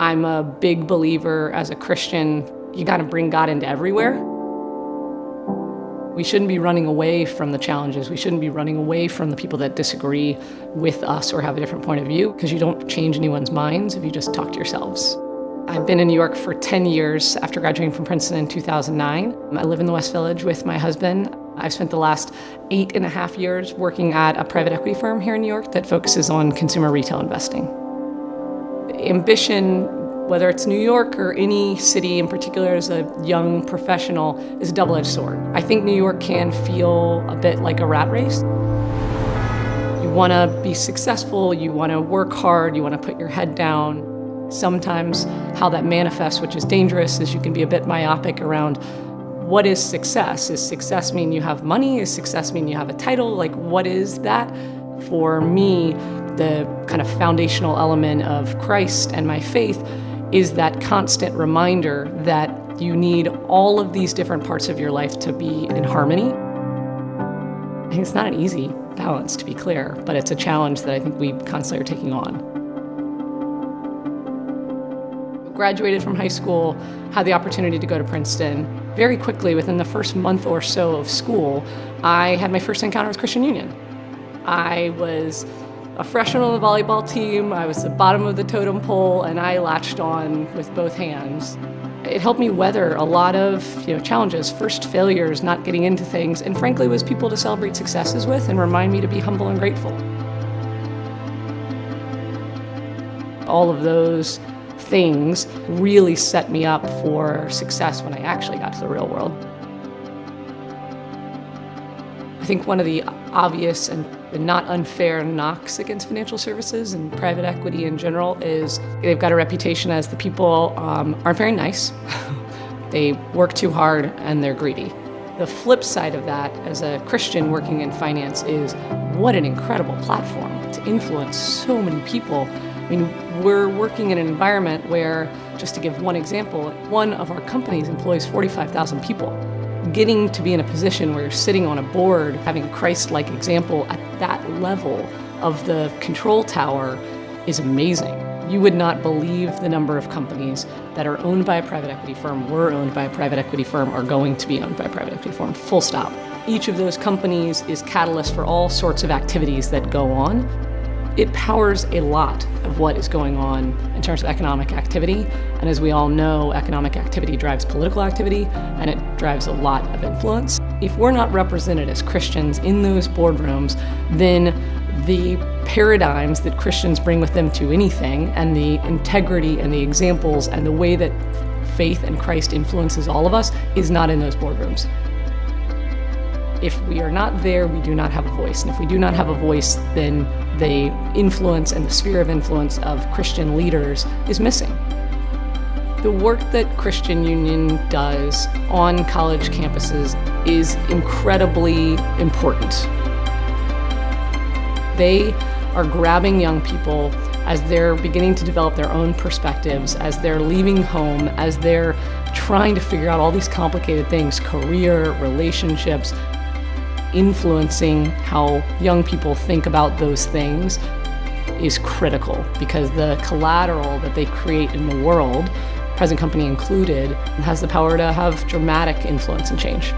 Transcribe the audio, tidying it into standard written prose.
I'm a big believer as a Christian, you gotta bring God into everywhere. We shouldn't be running away from the challenges. We shouldn't be running away from the people that disagree with us or have a different point of view, because you don't change anyone's minds if you just talk to yourselves. I've been in New York for 10 years after graduating from Princeton in 2009. I live in the West Village with my husband. I've spent the last 8.5 years working at a private equity firm here in New York that focuses on consumer retail investing. Ambition, whether it's New York or any city in particular as a young professional, is a double-edged sword. I think New York can feel a bit like a rat race. You want to be successful, you want to work hard, you want to put your head down. Sometimes how that manifests, which is dangerous, is you can be a bit myopic around what is success. Does success mean you have money? Does success mean you have a title? Like, what is that? For me, the kind of foundational element of Christ and my faith is that constant reminder that you need all of these different parts of your life to be in harmony. I think it's not an easy balance, to be clear, but it's a challenge that I think we constantly are taking on. Graduated from high school, had the opportunity to go to Princeton. Very quickly, within the first month or so of school, I had my first encounter with Christian Union. I was a freshman on the volleyball team, I was the bottom of the totem pole, and I latched on with both hands. It helped me weather a lot of challenges, first failures, not getting into things, and frankly was people to celebrate successes with and remind me to be humble and grateful. All of those things really set me up for success when I actually got to the real world. I think one of the obvious and not unfair knocks against financial services and private equity in general is they've got a reputation as the people aren't very nice, they work too hard, and they're greedy. The flip side of that, as a Christian working in finance, is what an incredible platform to influence so many people. I mean, we're working in an environment where, just to give one example, one of our companies employs 45,000 people. Getting to be in a position where you're sitting on a board, having a Christ-like example at that level of the control tower is amazing. You would not believe the number of companies that are owned by a private equity firm, were owned by a private equity firm, are going to be owned by a private equity firm, full stop. Each of those companies is catalyst for all sorts of activities that go on. It powers a lot of what is going on in terms of economic activity. And as we all know, economic activity drives political activity, and it drives a lot of influence. If we're not represented as Christians in those boardrooms, then the paradigms that Christians bring with them to anything, and the integrity and the examples and the way that faith and Christ influences all of us is not in those boardrooms. If we are not there, we do not have a voice. And if we do not have a voice, then the influence and the sphere of influence of Christian leaders is missing. The work that Christian Union does on college campuses is incredibly important. They are grabbing young people as they're beginning to develop their own perspectives, as they're leaving home, as they're trying to figure out all these complicated things, career, relationships. Influencing how young people think about those things is critical, because the collateral that they create in the world, present company included, has the power to have dramatic influence and change.